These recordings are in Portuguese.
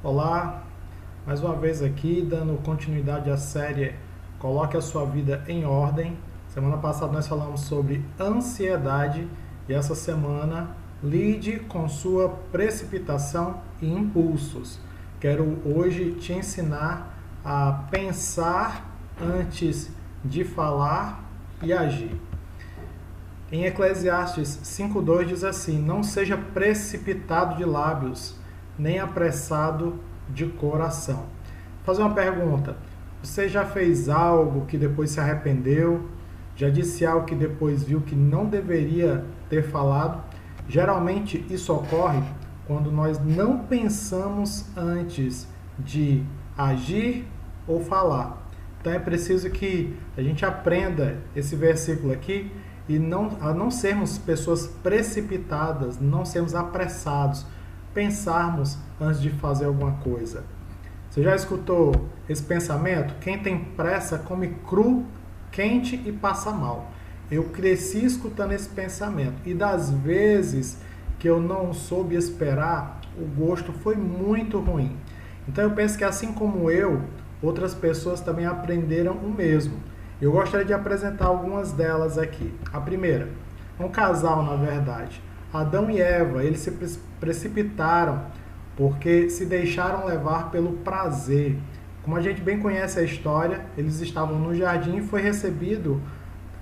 Olá, mais uma vez aqui dando continuidade à série Coloque a Sua Vida em Ordem. Semana passada nós falamos sobre ansiedade e essa semana lide com sua precipitação e impulsos. Quero hoje te ensinar a pensar antes de falar e agir. Em Eclesiastes 5:2 diz assim: Não seja precipitado de lábios, nem apressado de coração. Vou fazer uma pergunta. Você já fez algo que depois se arrependeu? Já disse algo que depois viu que não deveria ter falado? Geralmente isso ocorre quando nós não pensamos antes de agir ou falar. Então é preciso que a gente aprenda esse versículo aqui e a não sermos pessoas precipitadas, não sermos apressados, pensarmos antes de fazer alguma coisa. Você já escutou esse pensamento? Quem tem pressa come cru, quente e passa mal. Eu cresci escutando esse pensamento e das vezes que eu não soube esperar, o gosto foi muito ruim. Então eu penso que assim como eu, outras pessoas também aprenderam o mesmo. Eu gostaria de apresentar algumas delas aqui. A primeira, um casal, na verdade. Adão e Eva, eles se precipitaram porque se deixaram levar pelo prazer. Como a gente bem conhece a história, eles estavam no jardim e foi recebido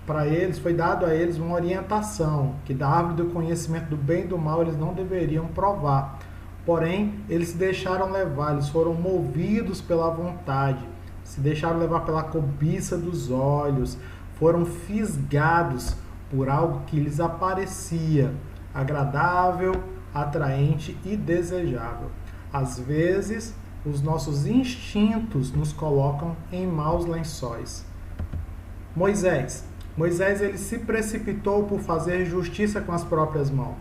para eles, foi dado a eles uma orientação, que da árvore do conhecimento do bem e do mal eles não deveriam provar. Porém, eles se deixaram levar, eles foram movidos pela vontade, se deixaram levar pela cobiça dos olhos, foram fisgados por algo que lhes aparecia agradável, atraente e desejável. Às vezes, os nossos instintos nos colocam em maus lençóis. Moisés ele se precipitou por fazer justiça com as próprias mãos.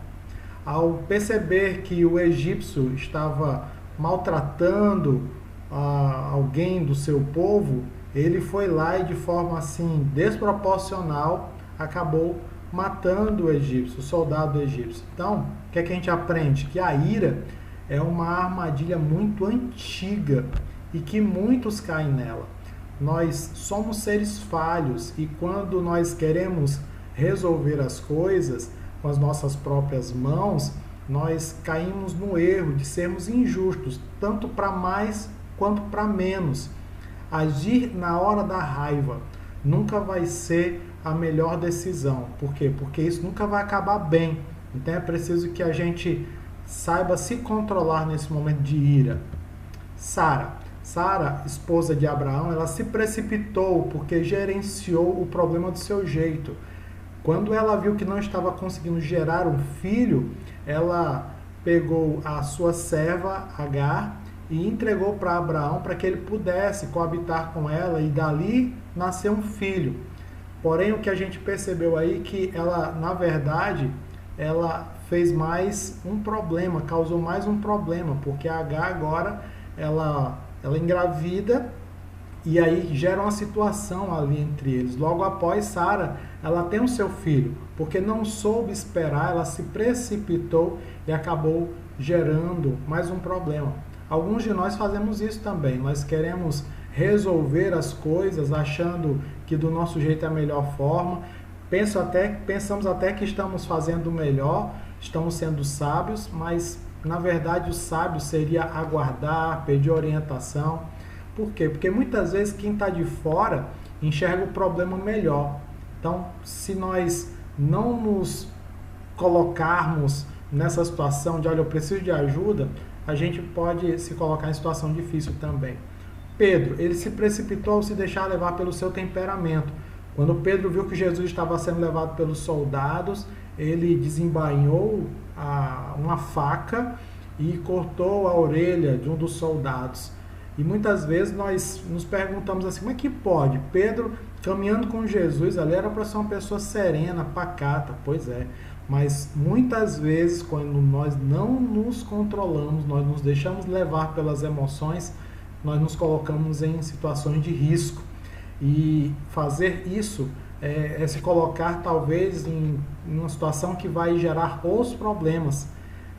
Ao perceber que o egípcio estava maltratando alguém do seu povo, ele foi lá e de forma assim desproporcional acabou matando o egípcio, o soldado egípcio. Então, o que é que a gente aprende? Que a ira é uma armadilha muito antiga e que muitos caem nela. Nós somos seres falhos e quando nós queremos resolver as coisas com as nossas próprias mãos, nós caímos no erro de sermos injustos, tanto para mais quanto para menos. Agir na hora da raiva nunca vai ser a melhor decisão. Por quê? Porque isso nunca vai acabar bem. Então é preciso que a gente saiba se controlar nesse momento de ira. Sara, esposa de Abraão, ela se precipitou porque gerenciou o problema do seu jeito. Quando ela viu que não estava conseguindo gerar um filho, ela pegou a sua serva Agar e entregou para Abraão para que ele pudesse coabitar com ela e dali nascer um filho. Porém, o que a gente percebeu aí que ela, na verdade, ela fez mais um problema, causou mais um problema, porque a Agar agora, ela engravida e aí gera uma situação ali entre eles. Logo após, Sara, ela tem o seu filho, porque não soube esperar, ela se precipitou e acabou gerando mais um problema. Alguns de nós fazemos isso também, nós queremos resolver as coisas achando que do nosso jeito é a melhor forma, pensamos até que estamos fazendo o melhor, estamos sendo sábios, mas na verdade o sábio seria aguardar, pedir orientação. Por quê? Porque muitas vezes quem está de fora enxerga o problema melhor. Então, se nós não nos colocarmos nessa situação de, olha, eu preciso de ajuda, a gente pode se colocar em situação difícil também. Pedro, ele se precipitou ao se deixar levar pelo seu temperamento. Quando Pedro viu que Jesus estava sendo levado pelos soldados, ele desembainhou uma faca e cortou a orelha de um dos soldados. E muitas vezes nós nos perguntamos assim, como é que pode? Pedro, caminhando com Jesus, ali era para ser uma pessoa serena, pacata, pois é. Mas muitas vezes, quando nós não nos controlamos, nós nos deixamos levar pelas emoções, nós nos colocamos em situações de risco. E fazer isso é se colocar talvez em uma situação que vai gerar outros problemas.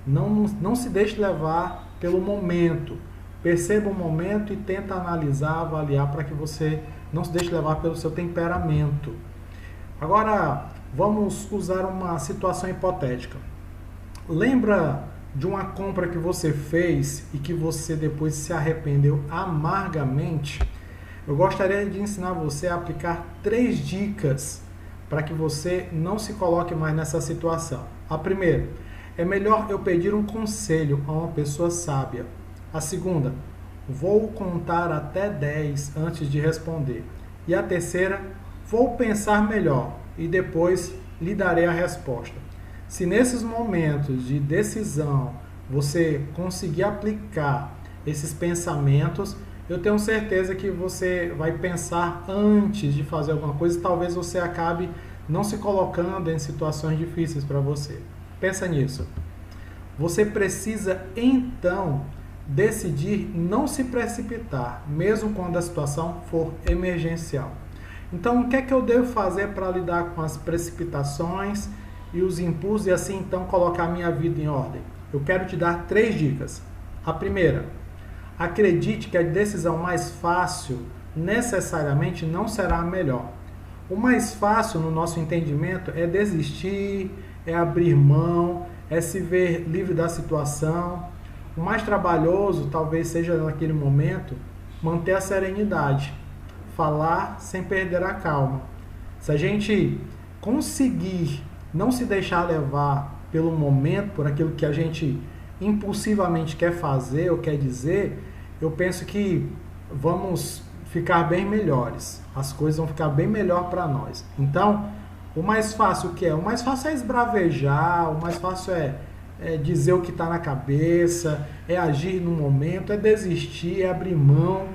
Não se deixe levar pelo momento. Perceba o momento e tenta analisar, avaliar para que você não se deixe levar pelo seu temperamento. Agora, vamos usar uma situação hipotética. Lembra de uma compra que você fez e que você depois se arrependeu amargamente? Eu gostaria de ensinar você a aplicar 3 dicas para que você não se coloque mais nessa situação. A primeira, é melhor eu pedir um conselho a uma pessoa sábia. A segunda, vou contar até 10 antes de responder. E a terceira, vou pensar melhor e depois lhe darei a resposta. Se nesses momentos de decisão você conseguir aplicar esses pensamentos, eu tenho certeza que você vai pensar antes de fazer alguma coisa e talvez você acabe não se colocando em situações difíceis para você. Pensa nisso. Você precisa então decidir não se precipitar, mesmo quando a situação for emergencial. Então, o que é que eu devo fazer para lidar com as precipitações e os impulsos e assim então colocar a minha vida em ordem? Eu quero te dar 3 dicas. A primeira, acredite que a decisão mais fácil necessariamente não será a melhor. O mais fácil no nosso entendimento é desistir, é abrir mão, é se ver livre da situação. O mais trabalhoso talvez seja naquele momento manter a serenidade, falar sem perder a calma. Se a gente conseguir não se deixar levar pelo momento, por aquilo que a gente impulsivamente quer fazer ou quer dizer, eu penso que vamos ficar bem melhores. As coisas vão ficar bem melhor para nós. Então, o mais fácil o que é? O mais fácil é esbravejar, o mais fácil é dizer o que está na cabeça, é agir no momento, é desistir, é abrir mão.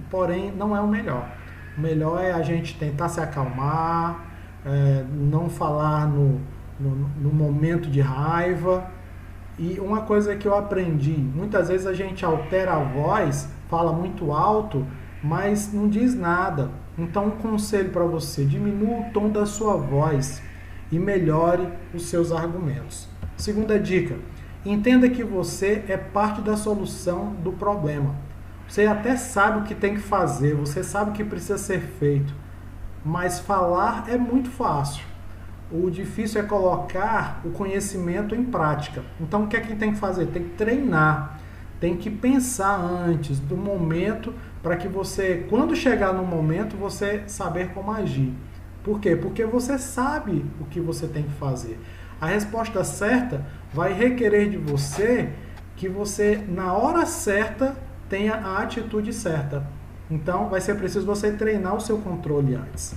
Porém, não é o melhor. O melhor é a gente tentar se acalmar, não falar no momento de raiva. E uma coisa que eu aprendi, muitas vezes a gente altera a voz, fala muito alto, mas não diz nada. Então, um conselho para você, diminua o tom da sua voz e melhore os seus argumentos. Segunda dica, entenda que você é parte da solução do problema. Você até sabe o que tem que fazer, você sabe o que precisa ser feito, mas falar é muito fácil. O difícil é colocar o conhecimento em prática. Então, o que é que tem que fazer? Tem que treinar, tem que pensar antes do momento para que você, quando chegar no momento, você saber como agir. Por quê? Porque você sabe o que você tem que fazer. A resposta certa vai requerer de você que você, na hora certa, tenha a atitude certa. Então, vai ser preciso você treinar o seu controle antes.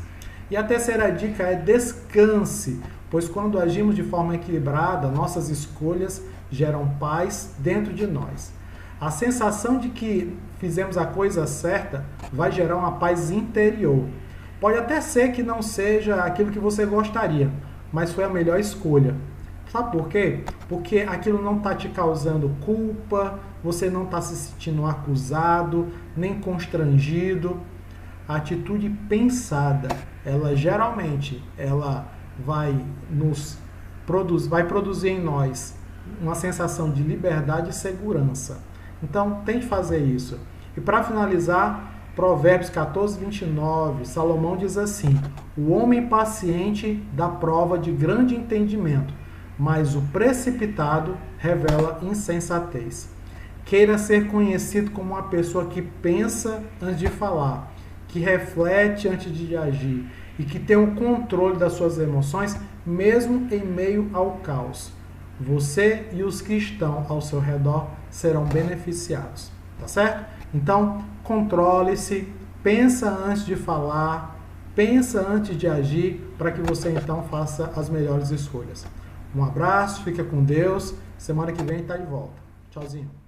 E a terceira dica é descanse, pois quando agimos de forma equilibrada, nossas escolhas geram paz dentro de nós. A sensação de que fizemos a coisa certa vai gerar uma paz interior. Pode até ser que não seja aquilo que você gostaria, mas foi a melhor escolha. Sabe por quê? Porque aquilo não está te causando culpa, você não está se sentindo acusado, nem constrangido. A atitude pensada, ela geralmente vai produzir em nós uma sensação de liberdade e segurança. Então, tente fazer isso. E para finalizar, Provérbios 14, 29, Salomão diz assim: o homem paciente dá prova de grande entendimento, mas o precipitado revela insensatez. Queira ser conhecido como uma pessoa que pensa antes de falar, que reflete antes de agir e que tem o controle das suas emoções, mesmo em meio ao caos. Você e os que estão ao seu redor serão beneficiados, tá certo? Então, controle-se, pensa antes de falar, pensa antes de agir, para que você então faça as melhores escolhas. Um abraço, fica com Deus, semana que vem está de volta. Tchauzinho.